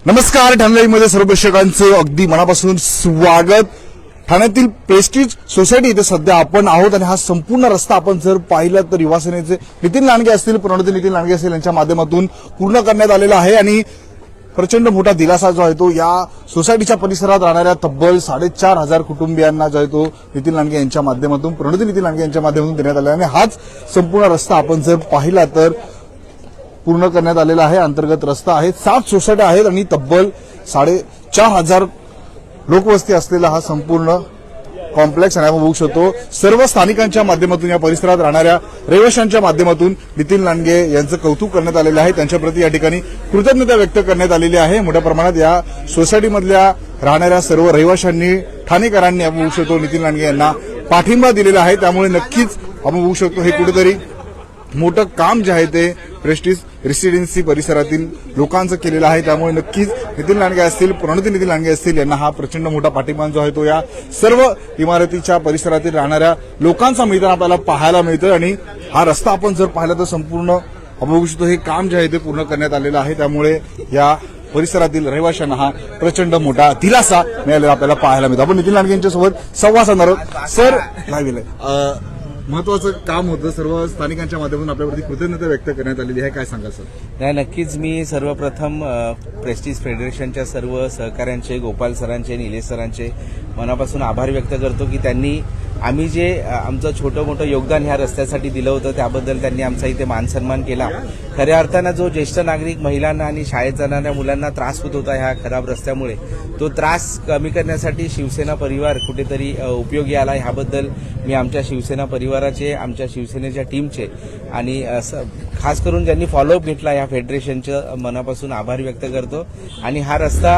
नमस्कार. ठाणे लाईव्हमध्ये सर्व प्रेक्षकांचं अगदी मनापासून स्वागत. ठाण्यातील प्रेस्टीज सोसायटी इथे सध्या आपण आहोत आणि हा संपूर्ण रस्ता आपण जर पाहिला तर युवासेनेचे नितीन लांडगे असतील, प्रणोदी नितीन लांडगे असतील यांच्या माध्यमातून पूर्ण करण्यात आलेला आहे आणि प्रचंड मोठा दिलासा जो आहे तो या सोसायटीच्या परिसरात राहणाऱ्या तब्बल 4,500 कुटुंबियांना जो आहे तो नितीन लांडगे यांच्या माध्यमातून, प्रणोदी नितीन लांडगे यांच्या माध्यमातून देण्यात आला आणि हाच संपूर्ण रस्ता आपण जर पाहिला तर पूर्ण करण्यात आलेला आहे. अंतर्गत रस्ता आहे, 7 सोसायट्या आहेत आणि तब्बल 4,500 लोकवस्ती असलेला हा संपूर्ण कॉम्प्लेक्स आणि आपण बघू शकतो सर्व स्थानिकांच्या माध्यमातून, या परिसरात राहणाऱ्या रहिवाशांच्या माध्यमातून नितीन लांडगे यांचं कौतुक करण्यात आलेलं आहे. त्यांच्याप्रती या ठिकाणी कृतज्ञता व्यक्त करण्यात आलेली आहे. मोठ्या प्रमाणात या सोसायटीमधल्या राहणाऱ्या सर्व रहिवाशांनी, ठाणेकरांनी आपण बघू शकतो नितीन लांडगे यांना पाठिंबा दिलेला आहे. त्यामुळे नक्कीच आपण बघू शकतो हे कुठेतरी मोठं काम जे आहे ते प्रेस्टीज रेसिडेन्सी परिसरातील लोकांचं केलेलं आहे. त्यामुळे नक्कीच नितीन लांडगे असतील, प्रणोदी नितीन लांडगे असतील यांना हा प्रचंड मोठा पाठिंबा जो आहे तो या सर्व इमारतीच्या परिसरातील राहणाऱ्या लोकांचा मिळताना आपल्याला पाहायला मिळतं. आणि हा रस्ता आपण जर पाहिला तर संपूर्ण आपण बघू शकतो हे काम जे आहे ते पूर्ण करण्यात आलेलं आहे. त्यामुळे या परिसरातील रहिवाशांना हा प्रचंड मोठा दिलासा मिळालेला आपल्याला पाहायला मिळतो. आपण नितीन लांडगे यांच्यासोबत संवाद साधणार आहोत. सर, काय दिलंय महत्वाचं काम होतं, सर्व स्थानिकांच्या माध्यमातून आपल्यावरती कृतज्ञता व्यक्त करण्यात आलेली आहे, काय सांगाल सर? नाही, नक्कीच मी सर्वप्रथम प्रेस्टीज फेडरेशनच्या सर्व सहकाऱ्यांचे, गोपाल सरांचे, निलेश सरांचे मनापासून आभार व्यक्त करतो की त्यांनी आम्ही जे आमचं छोटं मोठं योगदान ह्या रस्त्यासाठी दिलं होतं त्याबद्दल त्यांनी आमचा इथे मानसन्मान केला. खऱ्या अर्थानं जो ज्येष्ठ नागरिक, महिलांना आणि शाळेत जाणाऱ्या मुलांना त्रास होत होता ह्या खराब रस्त्यामुळे, तो त्रास कमी करण्यासाठी शिवसेना परिवार कुठेतरी उपयोगी आला. ह्याबद्दल मी आमच्या शिवसेना परिवाराचे, आमच्या शिवसेनेच्या टीमचे आणि खास करून ज्यांनी फॉलोअप घेतला या फेडरेशनचं मनापासून आभार व्यक्त करतो. आणि हा रस्ता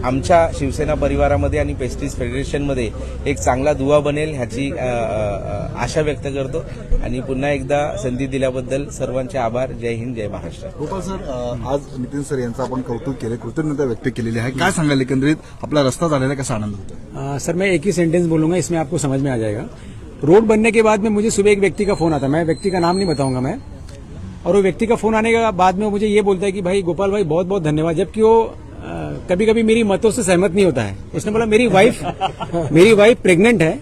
आमच्या शिवसेना परिवारामध्ये आणि प्रेस्टीज फेडरेशनमध्ये एक चांगला दुवा बनेल ह्याची आशा व्यक्त करतो. आणि पुन्हा एकदा संधी दिल्याबद्दल सर्वांचे आभार. जय हिंद, जय महाराष्ट्र. गोपाल सर, आज नितीन सर यांचं आपण कौतुक केलं, कृतज्ञता व्यक्त केलेली आहे, काय सांगाल एकंदरीत आपला रस्ता झालेला कसा आनंद होता? सर, मैं एक ही सेंटेंस बोलूंगा, इसमें आपको समझ में आ जाएगा. रोड बनने के बाद में मुझे सुबह एक व्यक्ति का फोन आता, मैं व्यक्ति का नाम नहीं बताऊंगा मैं, और वो व्यक्ति का फोन आने के बाद में मुझे ये बोलता है कि भाई गोपाल भाई बहुत बहुत धन्यवाद, जबकि वो कभी कभी मेरी मतों से सहमत नहीं होता है. उसने बोला मेरी वाइफ प्रेग्नेंट है.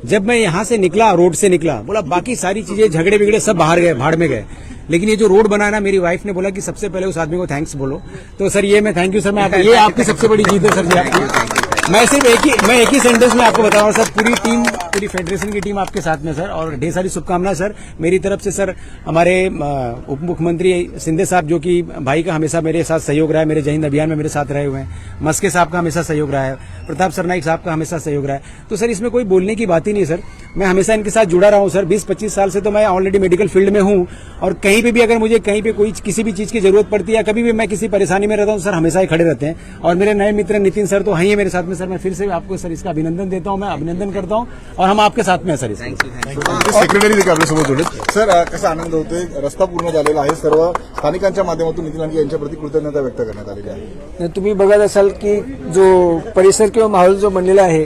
जब मैं यहाँ से निकला, रोड से निकला, बोला बाकी सारी चीजें झगड़े बिगड़े सब बाहर गए, भाड़ में गए, लेकिन ये जो रोड बनाया ना, मेरी वाइफ ने बोला कि सबसे पहले उस आदमी को थैंक्स बोलो. तो सर ये मैं थैंक यू सर, मैं ये आपकी सबसे बड़ी जीत है सर जी आपकी. मैं सिर्फ एक ही सेंटेंस में आपको बताऊंगा सर, पूरी टीम, पूरी फेडरेशन की टीम आपके साथ में सर, और ढेर सारी शुभकामनाएं सर मेरी तरफ से. सर, हमारे उप मुख्यमंत्री शिंदे साहब जो कि भाई का हमेशा मेरे साथ सहयोग रहा है, मेरे जय हिंद अभियान में मेरे साथ रहे हुए हैं. मस्के साहब का हमेशा सहयोग रहा है, प्रताप सरनाइक साहब का हमेशा सहयोग रहा है. तो सर इसमें कोई बोलने की बात ही नहीं सर, मैं हमेशा इनके साथ जुड़ा रहा हूं सर. 20-25 साल से तो मैं ऑलरेडी मेडिकल फील्ड में हूं, और कहीं पे भी अगर मुझे कहीं पे कोई किसी भी चीज की जरूरत पड़ती है या कभी भी मैं किसी परेशानी में रहता हूं सर, हमेशा ही खड़े रहते हैं. और मेरे नए मित्र नितिन सर तो हैं ही मेरे साथ में सर. मैं फिर से आपको सर इसका अभिनंदन देता हूं, मैं अभिनंदन करता हूं, और हम आपके साथ में हैं सर. सेक्रेटरी देखील आपल्यासोबत जोडले. सर, कसा आनंद होतोय, रस्ता पूर्ण झालेला आहे, सर्व स्थानिकांच्या माध्यमातून नितीन लांडगे यांच्याप्रती कृतज्ञता व्यक्त करण्यात आलेली आहे. तुम्ही बघत असाल की जो परिसर किंवा माहोल जो बनलेला आहे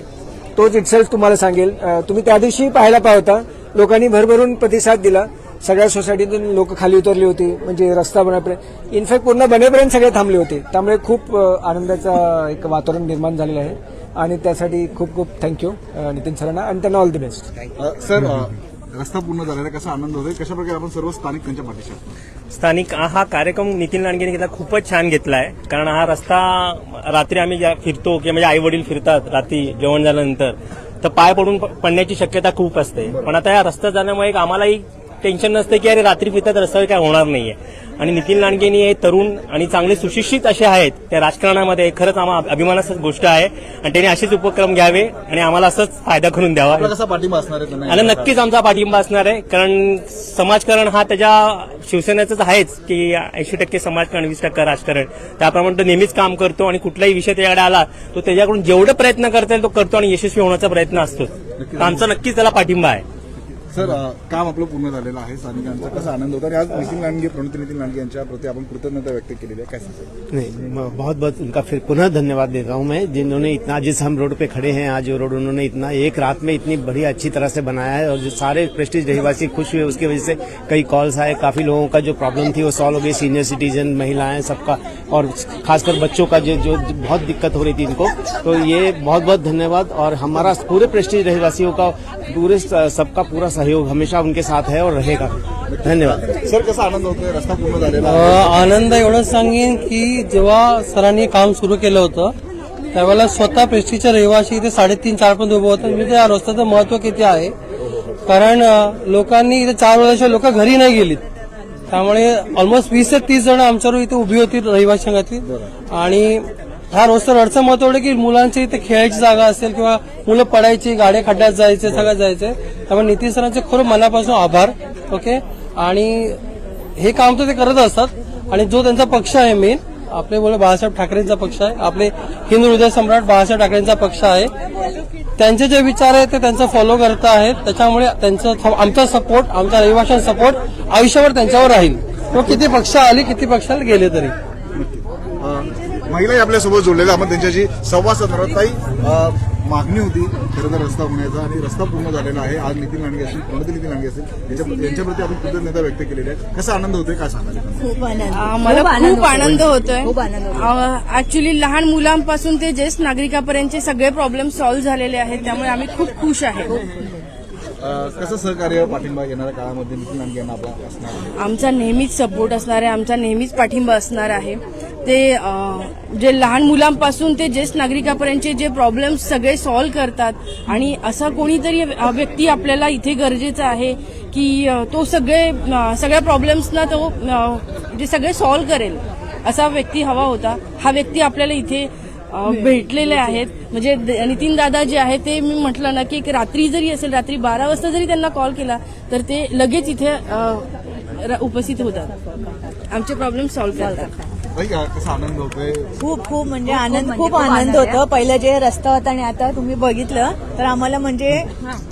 तोच इटसेल्फ तुम्हाला सांगेल. तुम्ही त्या दिवशी पाहायला पाहता, लोकांनी भरभरून प्रतिसाद दिला. सगळ्या सोसायटीतून लोक खाली उतरली होती, म्हणजे रस्ता बनेपर्यंत, इनफॅक्ट पूर्ण बनेपर्यंत सगळे थांबले होते. त्यामुळे खूप आनंदाचा एक वातावरण निर्माण झालेलं आहे आणि त्यासाठी खूप खूप थँक्यू नितीन सरांना आणि त्यांना ऑल द बेस्ट. सर, रस्ता पूर्ण झालेला कसा आनंद होतोय, कशा प्रकारे आपण सर्व स्थानिक त्यांच्या पाठीशी आहोत? स्थानिक हा कार्यक्रम नितीन लांडगेने घेतला, खूपच छान घेतला आहे. कारण हा रस्ता रात्री आम्ही फिरतो किंवा माझे आई वडील फिरतात रात्री जेवण झाल्यानंतर, तर पाय पडून पडण्याची शक्यता खूप असते. पण आता या रस्ता झाल्यामुळे आम्हालाही टेन्शन नसते की अरे रात्री फिरतात रस्त्यावर काय होणार नाहीये. आणि नितीन लांडगेनी हे तरुण आणि चांगले सुशिक्षित असे आहेत त्या राजकारणामध्ये, खरंच आम्हाला अभिमानाची गोष्ट आहे. आणि त्यांनी असेच उपक्रम घ्यावे आणि आम्हाला असंच फायदा करून द्यावा. कसा पाठिंबा असणार आहे? आणि नक्कीच आमचा पाठिंबा असणार आहे, कारण समाजकारण हा त्याच्या शिवसेनेचंच आहेच की 80% समाजकारण, 20% राजकारण. त्याप्रमाणे तो नेहमीच काम करतो आणि कुठलाही विषय त्याच्याकडे आला तो त्याच्याकडून जेवढे प्रयत्न करता येईल तो करतो आणि यशस्वी होण्याचा प्रयत्न असतो. आमचा नक्कीच त्याला पाठिंबा आहे. सर काम आपलं पूर्ण झालेलं आहे. स्थानिकांचा कसा आनंद होता आणि आज नितीन लांडगे प्रणिती नितीन लांडगे यांच्या प्रति आपण कृतज्ञता व्यक्त केलेली आहे, काय सांगाल? नहीं बहुत बहुत उनका फिर पुनः धन्यवाद देता हूं मैं, जिन्होंने इतना, जिस हम रोड पे खड़े हैं आज, वो रोड उन्होंने इतना एक रात में इतनी बढ़िया अच्छी तरह से बनाया है और जो सारे प्रेस्टीज रहवासी खुश हुए उसकी वजह से कई कॉल्स आए, काफी लोगों का जो प्रॉब्लम थी वो सॉल्व हो गई, सीनियर सिटीजन, महिलाएं, सबका, और खासकर बच्चों का जो बहुत दिक्कत हो रही थी इनको, तो ये बहुत बहुत धन्यवाद। और हमारा पूरे प्रेस्टीज रहवासियों का पूरे सबका पूरा सहयोग हमेशा उनके साथ है और रहेगा। धन्यवाद सर, कसा आनंद होतोय? रस्ता पूर्ण झालेला आहे. आनंद एवढंच सांगेन की जेव्हा सरांनी काम सुरू केलं होतं त्यावेळेला स्वतः प्रेस्टीजच्या रहिवासी इथे 3:30-4 पर्यंत उभं होतं. म्हणजे त्या रस्त्याचं महत्व किती आहे, कारण लोकांनी इथे 4 वर्षाच्या लोक घरी नाही गेलीत, त्यामुळे ऑलमोस्ट 20 ते 30 जण आमच्यावर इथे उभी होती रहिवासी संघातली. आणि ह्या रोजचं अडचण महत्व एवढं की मुलांची इथे खेळायची जागा असेल किंवा मुलं पडायची, गाड्या खड्ड्यात जायचे, सगळ्यात जायचे. त्यामुळे नितीन सरांचे खरं मनापासून आभार. ओके, आणि हे काम तर ते करत असतात. आणि जो त्यांचा पक्ष आहे मेन, आपले बोले बाळासाहेब ठाकरेंचा पक्ष आहे, आपले हिंदू हृदय सम्राट बाळासाहेब ठाकरेंचा पक्ष आहे, त्यांचे जे विचार आहेत ते त्यांचं फॉलो करत आहेत. त्याच्यामुळे त्यांचं आमचा सपोर्ट, आमचा रहिवाशांचा सपोर्ट आयुष्यभर त्यांच्यावर राहील. तो किती पक्ष आले, किती पक्षाला गेले तरी. महिलाही आपल्यासोबत जोडलेल्या, आपण त्यांच्याशी संवाद साधणार आहोत. ताई, मागणी होती खरं तर रस्ता होण्याचा आणि रस्ता पूर्ण झालेला आहे. आज नितीन लांडगे असतील, प्रणिती नितीन लांडगे असतील, यांच्याप्रती आपण कृतज्ञता व्यक्त केलेली आहे. कसा आनंद होतोय, काय सांगाल? मला खूप आनंद होतोय. ऍक्च्युली लहान मुलांपासून ते ज्येष्ठ नागरिकापर्यंतचे सगळे प्रॉब्लेम सॉल्व्ह झालेले आहेत, त्यामुळे आम्ही खूप खुश आहे. कसं सहकार्य पाठिंबा येणाऱ्या काळामध्ये नितीन लांडगे यांना आपला असणार आहे? आमचा नेहमीच सपोर्ट असणार आहे, आमचा नेहमीच पाठिंबा असणार आहे. ते जे लहान मुलांपासून ते ज्येष्ठ नागरिकापर्यंतचे जे प्रॉब्लेम्स सगळे सॉल्व्ह करतात, आणि असा कोणीतरी व्यक्ती आपल्याला इथे गरजेचा आहे की तो सगळ्या प्रॉब्लेम्सना तो जे सगळे सॉल्व्ह करेल असा व्यक्ती हवा होता. हा व्यक्ती आपल्याला इथे भेटलेले आहेत. म्हणजे नितीन दादा जे आहे ते, मी म्हटलं ना की रात्री जरी असेल, रात्री 12 वाजता जरी त्यांना कॉल केला तर ते लगेच इथे उपस्थित होतात, आमचे प्रॉब्लेम सॉल्व्ह करतात. कसा आनंद होतोय? खूप म्हणजे खूप आनंद होतो. पहिलं जे रस्ता होता आणि आता तुम्ही बघितलं तर आम्हाला म्हणजे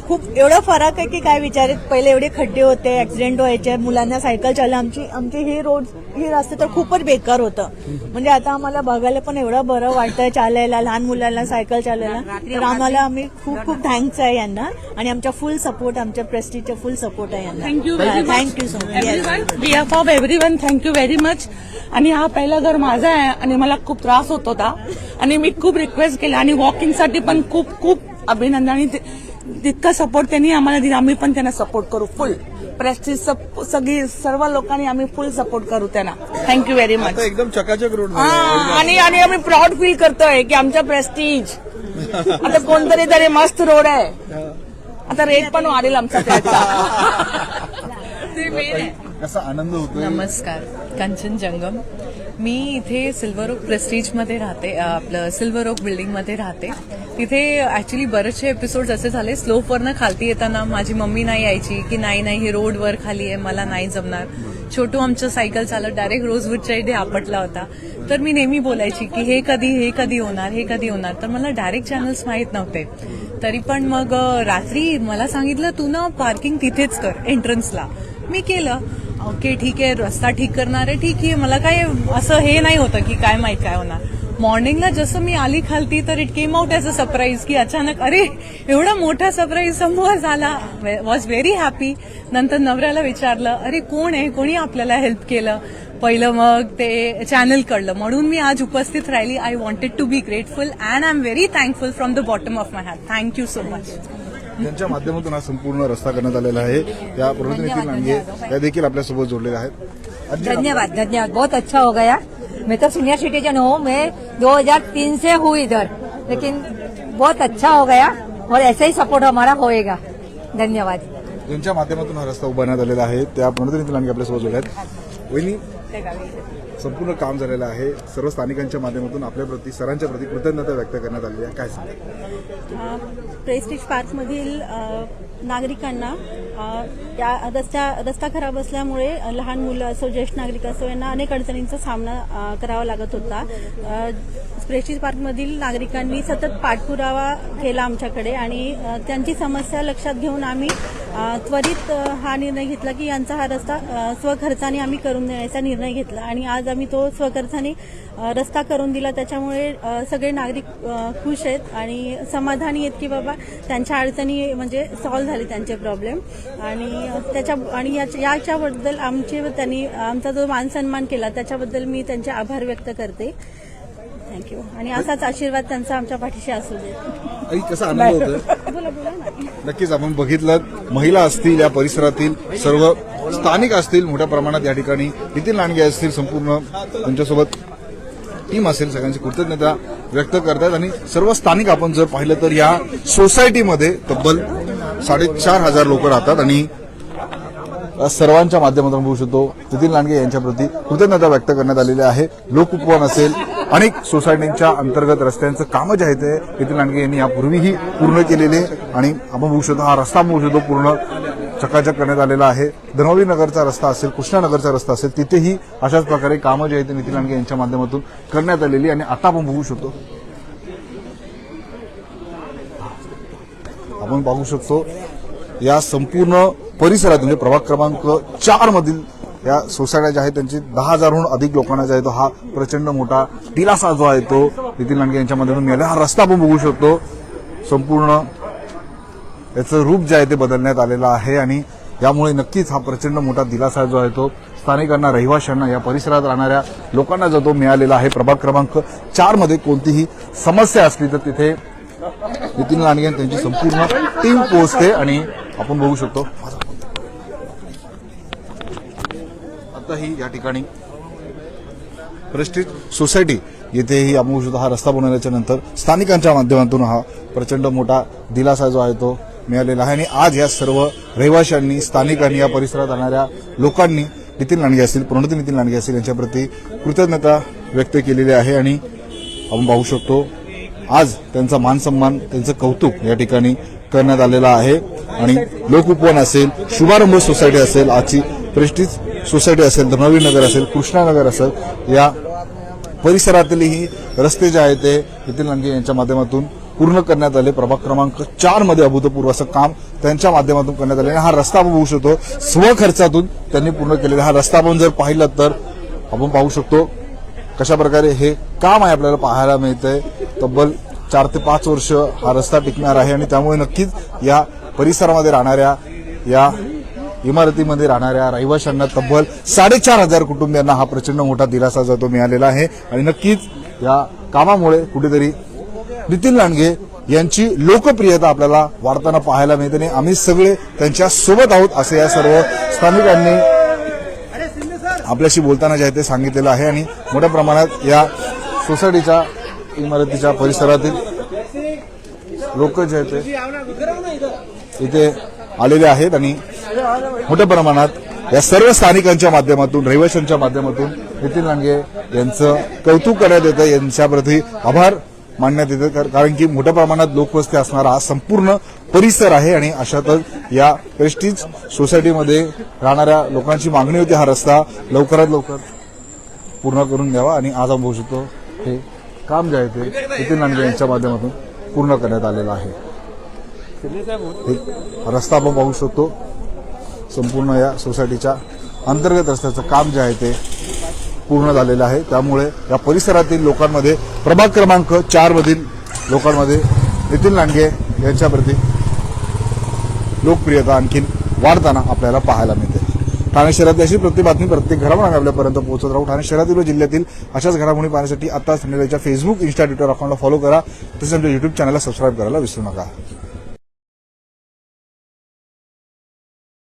खूप एवढा फरक आहे की काय विचारित. पहिले एवढे खड्डे होते, ऍक्सिडेंट व्हायचे, मुलांना सायकल चालला, आमची ही रस्ते तर खूपच बेकार होतं. म्हणजे आता आम्हाला बघायला पण एवढं बरं वाटतंय चालायला, लहान मुलांना सायकल चालायला. तर आम्ही खूप थँक्स आहे यांना, आणि आमचा फुल सपोर्ट, आमच्या प्रेस्टीजचा फुल सपोर्ट आहे यांना. Thank you so much. Behalf of everyone thank you very much. आणि हा पहिला घर माझा आहे आणि मला खूप त्रास होत होता आणि मी खूप रिक्वेस्ट केला, आणि वॉकिंगसाठी पण खूप अभिनंदन. आणि तितका सपोर्ट त्यांनी आम्हाला दिला, आम्ही पण त्यांना सपोर्ट करू फुल. प्रेस्टीज सगळी सर्व लोकांनी आम्ही फुल सपोर्ट करू त्यांना. Thank you very much. एकदम चकाचक रोड. आणि आम्ही प्राऊड फील करतोय की आमच्या प्रेस्टीज आता कोणतरी तरी मस्त रोड आहे. आता रेट पण वाढेल आमचा त्याचा. कसा आनंद होतोय? नमस्कार, कंचन जंगम. मी इथे सिल्वर ओक प्रेस्टीजमध्ये राहते, आपलं सिल्वर ओक बिल्डिंगमध्ये राहते. तिथे ऍक्च्युली बरेचसे एपिसोड्स असे झाले, स्लोपवरनं खालती येताना माझी मम्मी नाही यायची की नाही हे रोडवर खाली आहे, मला नाही जमणार. छोटू आमचं सायकल चालत डायरेक्ट रोजवूडच्या इथे आपटला होता. तर मी नेहमी बोलायची की हे कधी होणार. तर मला डायरेक्ट चॅनल्स माहीत नव्हते. तरी पण मग रात्री मला सांगितलं तू ना पार्किंग तिथेच कर एंट्रन्सला. मी केलं. ओके ठीक आहे, रस्ता ठीक करणार आहे, ठीक आहे. मला काय असं हे नाही होतं की काय माहित काय होणार. मॉर्निंगला जसं मी आली खालती तर it came out as a surprise की अचानक अरे एवढा मोठा सरप्राईज समोर झाला. Was very happy. नंतर नवऱ्याला विचारलं अरे कोण आहे, कोणी आपल्याला हेल्प केलं. पहिलं मग ते चॅनल कळलं, म्हणून मी आज उपस्थित राहिली. I wanted to be grateful and I am very thankful from the bottom of my heart. Thank you so much. त्यांच्या माध्यमातून हा संपूर्ण रस्ता करण्यात आलेला आहे. त्या प्रणिती नितीन लांडगे त्या देखील आपल्यासोबत जोडलेल्या आहेत. धन्यवाद. बहुत अच्छा हो गया. मैं तो सीनियर सिटीजन हूँ, मैं 2003 से हूँ इधर, लेकिन बहुत अच्छा हो गया और ऐसे ही सपोर्ट हमारा होएगा. धन्यवाद. ज्यांच्या माध्यमातून हा रस्ता उभारण्यात आलेला आहे त्या प्रणिती नितीन लांडगे आपल्यासोबत जोडल्या आहेत. वहिनी, संपूर्ण काम झालेलं आहे. सर्व स्थानिकांच्या माध्यमातून आपल्याप्रती, सरांच्या प्रती कृतज्ञता व्यक्त करण्यात आलेली आहे. काय सांगा? प्रेस्टीज पार्कमधील नागरिकांना रस्ता खराब असल्यामुळे लहान मुलं असो, ज्येष्ठ नागरिक असो, यांना अनेक अडचणींचा सामना करावा लागत होता. प्रेस्टीज पार्कमधील नागरिकांनी सतत पाठपुरावा केला आमच्याकडे, आणि त्यांची समस्या लक्षात घेऊन आम्ही त्वरित हा निर्णय घेतला की यांचा हा रस्ता स्वखर्चाने आम्ही करून देण्याचा निर्णय घेतला आणि आज आम्ही तो स्वखर्चाने रस्ता करून दिला. त्याच्यामुळे सगळे नागरिक खुश आहेत आणि समाधानी आहेत की बाबा त्यांच्या अडचणी म्हणजे सॉल्व्ह झाले त्यांचे प्रॉब्लेम आणि याच्याबद्दल त्यांनी आमचा जो मान सन्मान केला त्याच्याबद्दल मी त्यांचे आभार व्यक्त करते. थँक्यू आणि असाच आशीर्वाद त्यांचा आमच्या पाठीशी असू दे. आई कसा आनंद होतोय? नक्कीच आपण बघितलं, महिला असतील, या परिसरातील सर्व स्थानिक असतील, मोठ्या प्रमाणात या ठिकाणी नितीन लांडगे असतील, संपूर्ण त्यांच्यासोबत टीम असेल, सगळ्यांची कृतज्ञता व्यक्त करतात. आणि सर्व स्थानिक आपण जर पाहिलं तर या सोसायटीमध्ये तब्बल 4,500 लोक राहतात आणि सर्वांच्या माध्यमातून बघू शकतो नितीन लांडगे यांच्याप्रती कृतज्ञता व्यक्त करण्यात आलेली आहे. लोकउपवन असेल, अनेक सोसायटींच्या अंतर्गत रस्त्यांचं कामं जे आहे ते नितीन लांडगे यांनी यापूर्वीही पूर्ण केलेले आणि आपण बघू शकतो हा रस्ता बघू शकतो पूर्ण चकाचक करण्यात आलेला आहे. धनवली नगरचा रस्ता असेल, कृष्णानगरचा रस्ता असेल, तिथेही अशाच प्रकारे कामं जे आहे ते नितीन लांडगे यांच्या माध्यमातून करण्यात आलेली. आणि आता आपण बघू शकतो, आपण पाहू शकतो या संपूर्ण परिसरात म्हणजे प्रभाग क्रमांक 4 मधील या सोसायट्या ज्या आहेत त्यांची 10,000हून अधिक लोकांना जो आहे तो हा प्रचंड मोठा दिलासा जो आहे तो नितीन लांडगे यांच्या माध्यमातून मिळाला. हा रस्ता आपण बघू शकतो संपूर्ण याचं रूप जे आहे ते बदलण्यात आलेलं आहे आणि यामुळे नक्कीच हा प्रचंड मोठा दिलासा जो आहे तो स्थानिकांना, रहिवाशांना, या परिसरात राहणाऱ्या लोकांना जो तो मिळालेला आहे. प्रभाग क्रमांक 4 मध्ये कोणतीही समस्या असली तर तिथे नितीन लांडगे त्यांची संपूर्ण टीम पोहोचते आणि आपण बघू शकतो आताही या ठिकाणी प्रेस्टीज सोसायटी येथेही आपण बघू शकतो हा रस्ता बनवल्याच्या नंतर स्थानिकांच्या माध्यमातून हा प्रचंड मोठा दिलासा जो आहे तो मिळालेला आहे. आणि आज या सर्व रहिवाशांनी, स्थानिकांनी, या परिसरात राहणाऱ्या लोकांनी नितीन लांडगे असतील, प्रणोती नितीन लांडगे असतील यांच्याप्रती कृतज्ञता व्यक्त केलेली आहे. आणि आपण पाहू शकतो आज त्यांचा मान सन्मान, त्यांचं कौतुक या ठिकाणी करण्यात आलेलं आहे. आणि लोकउपवन असेल, शुभारंभ सोसायटी असेल, आजची प्रेस्टीज सोसायटी असेल, धनवली नगर असेल, कृष्णानगर असेल, या परिसरातीलही रस्ते जे आहेत ते नितीन लांडगे यांच्या माध्यमातून पूर्ण करण्यात आले. प्रभाग क्रमांक 4 मध्ये अभूतपूर्व असं काम त्यांच्या माध्यमातून करण्यात आले. हा रस्ता आपण बघू शकतो स्वखर्चातून त्यांनी पूर्ण केलेला. हा रस्ता आपण जर पाहिला तर आपण पाहू शकतो कशा प्रकारे हे काम आहे आपल्याला पाहायला मिळतंय. तब्बल 4 ते 5 वर्ष हा रस्ता टिकणार आहे आणि त्यामुळे नक्कीच या परिसरामध्ये राहणाऱ्या, या इमारतीमध्ये राहणाऱ्या रहिवाशांना तब्बल 4,500 कुटुंबियांना हा प्रचंड मोठा दिलासा जो तो मिळालेला आहे. आणि नक्कीच या कामामुळे कुठेतरी नितीन लांडगे यांची लोकप्रियता आपल्याला वाढताना पाहायला मिळते आणि आम्ही सगळे त्यांच्या सोबत आहोत असे या सर्व स्थानिकांनी आपल्याशी बोलताना जे आहे ते सांगितलेलं आहे. आणि मोठ्या प्रमाणात या सोसायटीच्या इमारतीच्या परिसरातील लोक जे आहेत ते इथे आलेले आहेत आणि मोठ्या प्रमाणात या सर्व स्थानिकांच्या माध्यमातून, रहिवाशांच्या माध्यमातून नितीन लांडगे यांचं कौतुक करण्यात येतं, यांच्याप्रती आभार मानण्यात येतं. कारण की मोठ्या प्रमाणात लोकवस्ती असणारा हा संपूर्ण परिसर आहे आणि अशातच या प्रेस्टीज सोसायटीमध्ये राहणाऱ्या लोकांची मागणी होती हा रस्ता लवकरात लवकर पूर्ण करून द्यावा. आणि आज आपण बघू शकतो हे काम जे आहे ते नितीन लांडगे यांच्या माध्यमातून पूर्ण करण्यात आलेलं आहे. रस्ता आपण पाहू शकतो संपूर्ण या सोसायटीच्या अंतर्गत रस्त्याचं काम जे आहे ते पूर्ण झालेलं आहे. त्यामुळे या परिसरातील लोकांमध्ये, प्रभाग क्रमांक 4 मधील लोकांमध्ये नितीन लांडगे यांच्याप्रती लोकप्रियता आणखीन वाढताना आपल्याला पाहायला मिळते. ठाणे शहरातली अशी प्रत्येक बातमी, प्रत्येक घडामोडी आपल्यापर्यंत पोहोचत राहू. ठाणे शहरातील व जिल्ह्यातील अशाच घडामोडी पाहण्यासाठी आता संध्याकाळच्या फेसबुक, इंस्टा, ट्विटर अकाउंटला फॉलो करा. तसेच आमच्या युट्यूब चॅनलला सबस्क्राईब करायला विसरू नका.